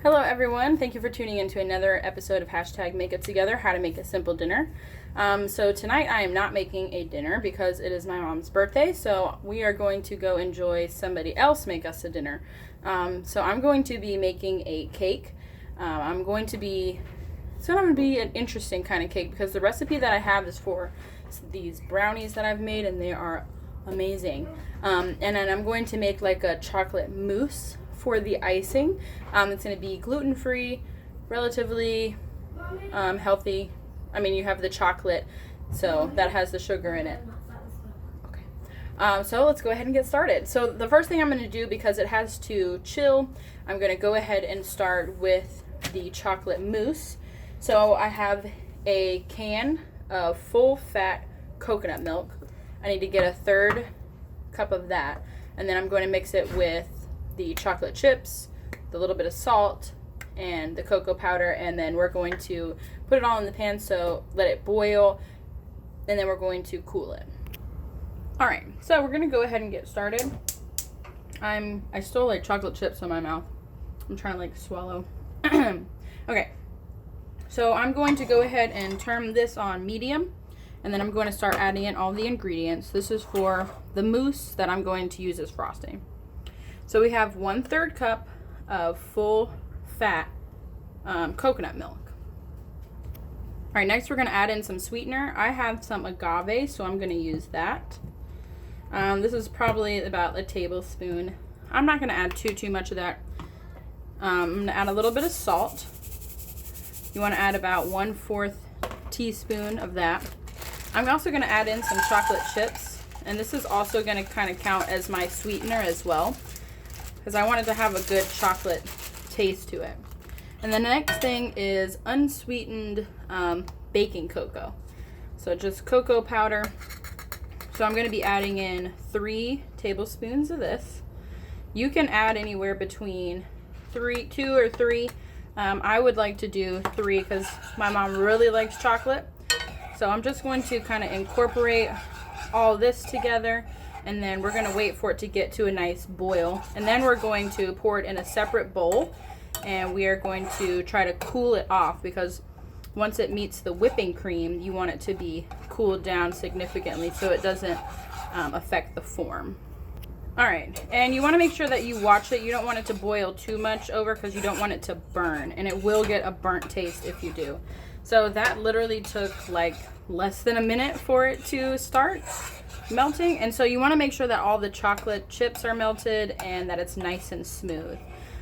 Hello everyone, thank you for tuning in to another episode of Hashtag Make It Together, How to Make a Simple Dinner. So tonight I am not making a dinner because it is my mom's birthday, so we are going to go enjoy somebody else make us a dinner. So I'm going to be making a cake. It's going to be an interesting kind of cake because the recipe that I have is for these brownies that I've made and they are amazing. And then I'm going to make like a chocolate mousse for the icing. It's going to be gluten-free, relatively healthy. I mean, you have the chocolate, so that has the sugar in it. Okay. So let's go ahead and get started. So the first thing I'm going to do, because it has to chill, I'm going to go ahead and start with the chocolate mousse. So I have a can of full-fat coconut milk. I need to get a third cup of that, and then I'm going to mix it with the chocolate chips, the little bit of salt, and the cocoa powder, and then we're going to put it all in the pan, so let it boil, and then we're going to cool it. Alright, so we're going to go ahead and get started. I still like chocolate chips in my mouth. I'm trying to like swallow. Okay, so I'm going to go ahead and turn this on medium, and then I'm going to start adding in all the ingredients. This is for the mousse that I'm going to use as frosting. So we have 1/3 cup of full fat coconut milk. All right, next we're going to add in some sweetener. I have some agave, so I'm going to use that. This is probably about a tablespoon. I'm not going to add too much of that. I'm going to add a little bit of salt. You want to add about 1/4 teaspoon of that. I'm also going to add in some chocolate chips, and this is also going to kind of count as my sweetener as well, because I wanted to have a good chocolate taste to it. And the next thing is unsweetened baking cocoa. So just cocoa powder. So I'm going to be adding in 3 tablespoons of this. You can add anywhere between 2 or 3. I would like to do 3 because my mom really likes chocolate. So I'm just going to kind of incorporate all this together, and then we're going to wait for it to get to a nice boil, and then we're going to pour it in a separate bowl, and we are going to try to cool it off, because once it meets the whipping cream, you want it to be cooled down significantly so it doesn't affect the form. All right, and you want to make sure that you watch it. You don't want it to boil too much over because you don't want it to burn, and it will get a burnt taste if you do. So that literally took like less than a minute for it to start melting, and so you want to make sure that all the chocolate chips are melted and that it's nice and smooth.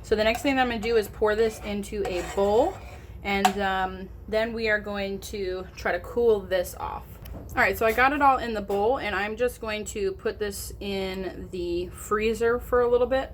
So the next thing that I'm going to do is pour this into a bowl, and then we are going to try to cool this off. Alright, so I got it all in the bowl, and I'm just going to put this in the freezer for a little bit,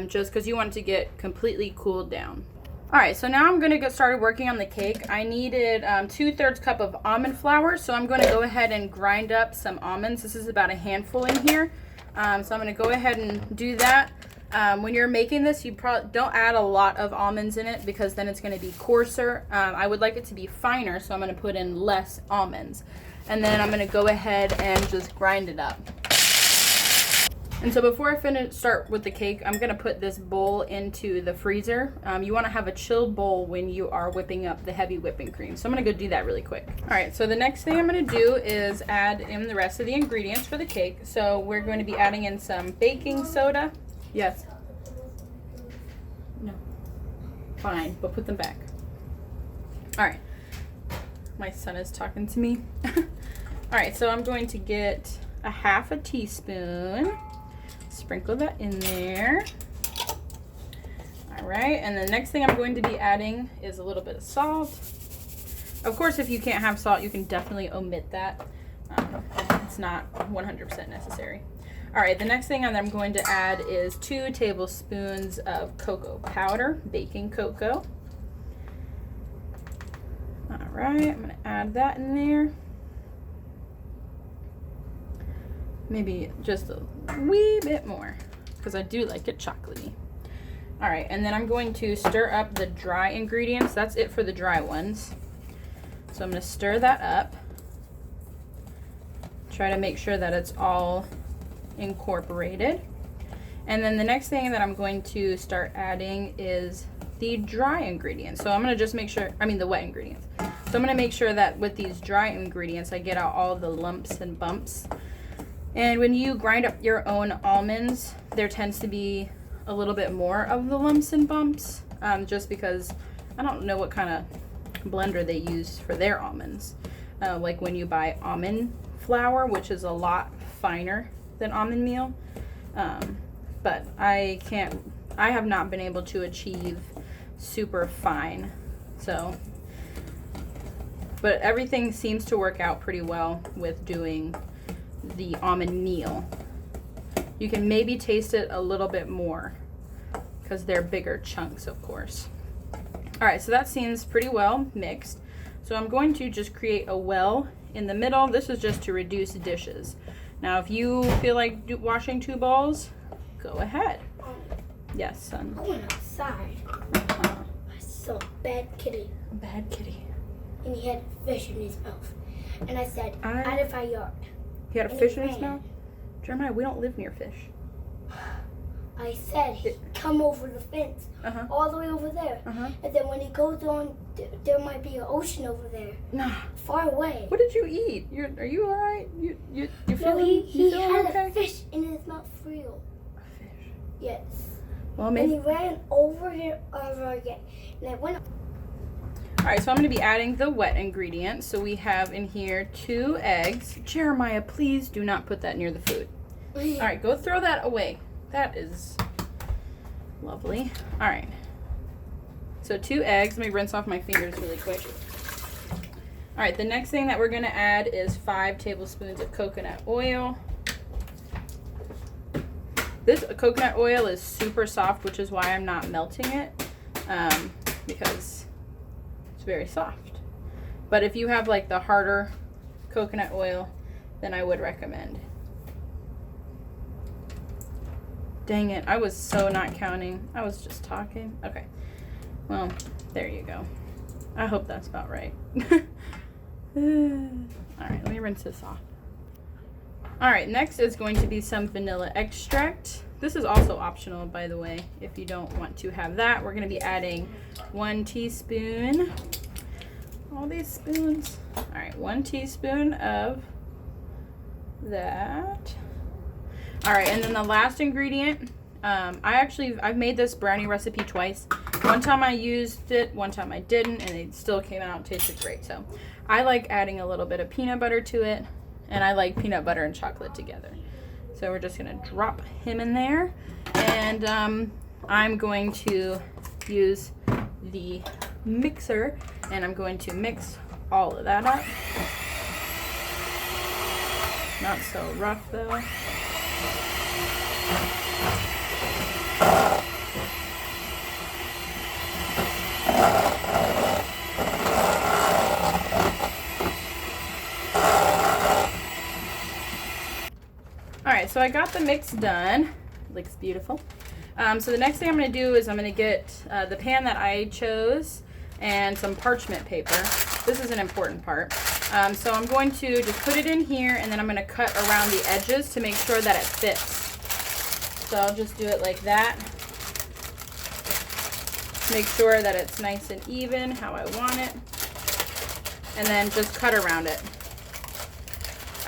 just because you want it to get completely cooled down. Alright, so now I'm going to get started working on the cake. I needed 2/3 cup of almond flour, so I'm going to go ahead and grind up some almonds. This is about a handful in here. So I'm going to go ahead and do that. When you're making this, you probably don't add a lot of almonds in it because then it's going to be coarser. I would like it to be finer, so I'm going to put in less almonds. And then I'm going to go ahead and just grind it up. And so before I start with the cake, I'm going to put this bowl into the freezer. You want to have a chilled bowl when you are whipping up the heavy whipping cream. So I'm going to go do that really quick. All right, so the next thing I'm going to do is add in the rest of the ingredients for the cake. So we're going to be adding in some baking soda. Yes. No. Fine, but put them back. All right. My son is talking to me. All right, so I'm going to get a 1/2 teaspoon. Sprinkle that in there. All right, and the next thing I'm going to be adding is a little bit of salt. Of course, if you can't have salt, you can definitely omit that. It's not 100% necessary. All right, the next thing that I'm going to add is 2 tablespoons of cocoa powder, baking cocoa. All right, I'm going to add that in there. Maybe just a wee bit more because I do like it chocolatey. All right, and then I'm going to stir up the dry ingredients. That's it for the dry ones. So I'm going to stir that up. Try to make sure that it's all incorporated. And then the next thing that I'm going to start adding is the dry ingredients. So I'm going to just make sure, the wet ingredients. So I'm going to make sure that with these dry ingredients, I get out all the lumps and bumps. And when you grind up your own almonds, there tends to be a little bit more of the lumps and bumps, just because I don't know what kind of blender they use for their almonds. Like when you buy almond flour, which is a lot finer than almond meal. But I have not been able to achieve super fine. So, but everything seems to work out pretty well with doing the almond meal. You can maybe taste it a little bit more because they're bigger chunks, of course. All right, so that seems pretty well mixed. So I'm going to just create a well in the middle. This is just to reduce dishes. Now, if you feel like washing 2 bowls, go ahead. Yes, son. I went outside. I saw a bad kitty. A bad kitty. And he had a fish in his mouth. And I said, out of our yard. He had a fish in his mouth? Jeremiah, we don't live near fish. I said, come over the fence, all the way over there. And then when he goes on, there might be an ocean over there, far away. What did you eat? Are you all right? You feeling? No, he had okay? a fish in his mouth for real. A fish. Yes. Well, maybe. And he ran over here over again. And I went. All right, so I'm going to be adding the wet ingredients. So we have in here 2 eggs. Jeremiah, please do not put that near the food. All right, go throw that away. That is lovely. All right. So 2 eggs. Let me rinse off my fingers really quick. All right, the next thing that we're going to add is 5 tablespoons of coconut oil. This coconut oil is super soft, which is why I'm not melting it, because it's very soft. But if you have like the harder coconut oil, then I would recommend. Dang it, I was so not counting. I was just talking. Okay, well, there you go. I hope that's about right. All right, let me rinse this off. All right, next is going to be some vanilla extract. This is also optional, by the way, if you don't want to have that. We're gonna be adding 1 teaspoon, all these spoons. All right, 1 teaspoon of that. All right, and then the last ingredient, I've made this brownie recipe twice. One time I used it, one time I didn't, and it still came out and tasted great. So I like adding a little bit of peanut butter to it, and I like peanut butter and chocolate together. So we're just gonna drop him in there, and I'm going to use the mixer, and I'm going to mix all of that up. Not so rough though. Alright, so I got the mix done. Looks beautiful. So the next thing I'm going to do is I'm going to get the pan that I chose and some parchment paper. This is an important part. So I'm going to just put it in here, and then I'm going to cut around the edges to make sure that it fits. So I'll just do it like that. Make sure that it's nice and even how I want it. And then just cut around it.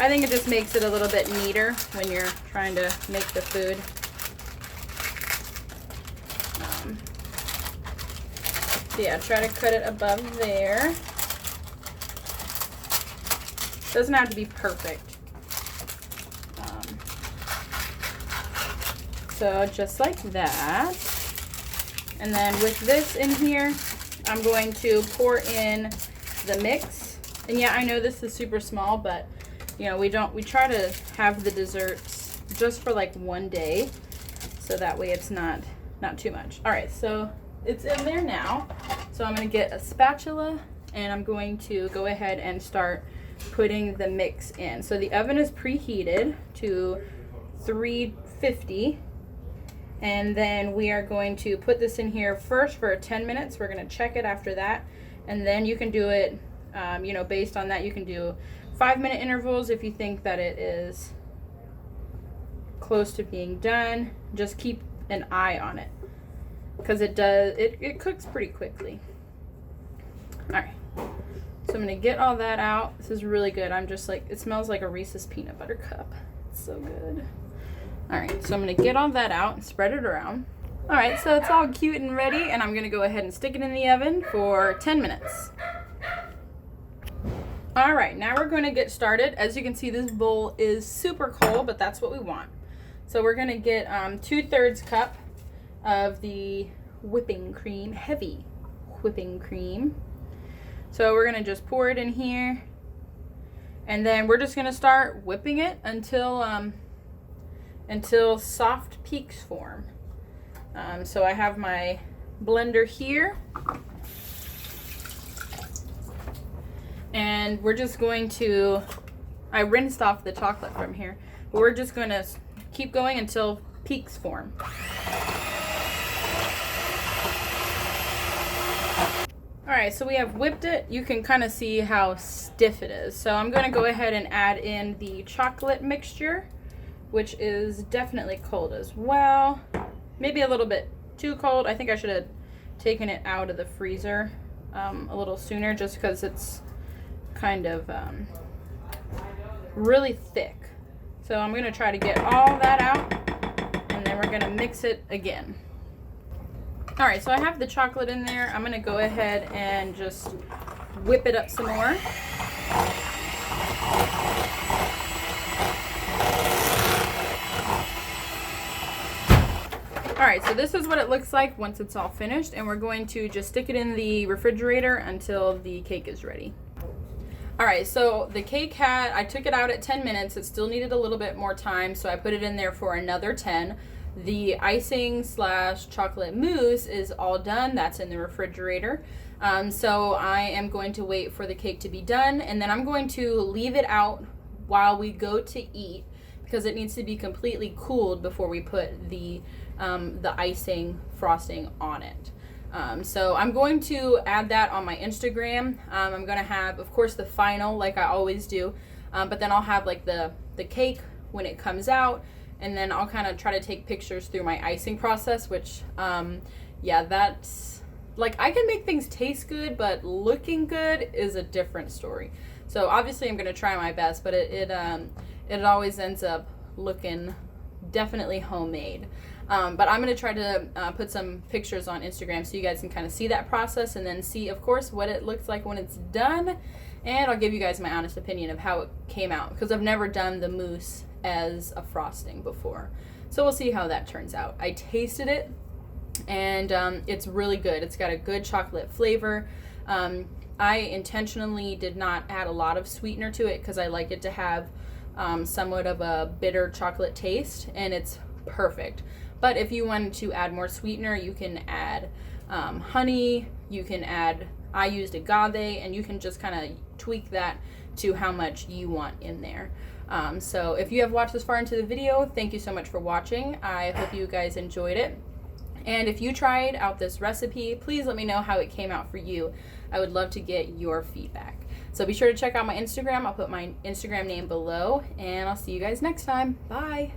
I think it just makes it a little bit neater when you're trying to make the food. So yeah, try to cut it above there. Doesn't have to be perfect. So just like that. And then with this in here, I'm going to pour in the mix. And yeah, I know this is super small, but you know, we try to have the desserts just for like one day, so that way it's not too much. All right, so it's in there now. So I'm gonna get a spatula, and I'm going to go ahead and start putting the mix in. So the oven is preheated to 350, and then we are going to put this in here first for 10 minutes. We're gonna check it after that, and then you can do it, you know, based on that, you can do 5-minute intervals if you think that it is close to being done. Just keep an eye on it. because it cooks pretty quickly. All right, so I'm gonna get all that out. This is really good. I'm just like, it smells like a Reese's peanut butter cup. It's so good. All right, so I'm gonna get all that out and spread it around. All right, so it's all cute and ready, and I'm gonna go ahead and stick it in the oven for 10 minutes. All right, now we're gonna get started. As you can see, this bowl is super cold, but that's what we want. So we're gonna get 2/3 cup of the whipping cream, heavy whipping cream. So we're gonna just pour it in here, and then we're just gonna start whipping it until soft peaks form. So I have my blender here, and we're just going to, I rinsed off the chocolate from here, but we're just going to keep going until peaks form. Alright, so we have whipped it. You can kind of see how stiff it is. So I'm going to go ahead and add in the chocolate mixture, which is definitely cold as well. Maybe a little bit too cold. I think I should have taken it out of the freezer a little sooner, just because it's kind of really thick. So I'm going to try to get all that out, and then we're going to mix it again. Alright, so I have the chocolate in there. I'm going to go ahead and just whip it up some more. Alright, so this is what it looks like once it's all finished, and we're going to just stick it in the refrigerator until the cake is ready. Alright, so the cake I took it out at 10 minutes. It still needed a little bit more time, so I put it in there for another 10. The icing / chocolate mousse is all done. That's in the refrigerator. So I am going to wait for the cake to be done, and then I'm going to leave it out while we go to eat, because it needs to be completely cooled before we put the icing frosting on it. So I'm going to add that on my Instagram. I'm going to have, of course, the final, like I always do, but then I'll have like the cake when it comes out, and then I'll kind of try to take pictures through my icing process, which, yeah, that's, like, I can make things taste good, but looking good is a different story. So obviously I'm going to try my best, but it always ends up looking definitely homemade. But I'm going to try to put some pictures on Instagram so you guys can kind of see that process, and then see, of course, what it looks like when it's done. And I'll give you guys my honest opinion of how it came out, because I've never done the mousse as a frosting before. So we'll see how that turns out. I tasted it, and it's really good. It's got a good chocolate flavor. I intentionally did not add a lot of sweetener to it because I like it to have somewhat of a bitter chocolate taste, and it's perfect. But if you wanted to add more sweetener, you can add honey, you can add, I used agave, and you can just kind of tweak that to how much you want in there. So if you have watched this far into the video, thank you so much for watching. I hope you guys enjoyed it. And if you tried out this recipe, please let me know how it came out for you. I would love to get your feedback. So be sure to check out my Instagram. I'll put my Instagram name below, and I'll see you guys next time. Bye.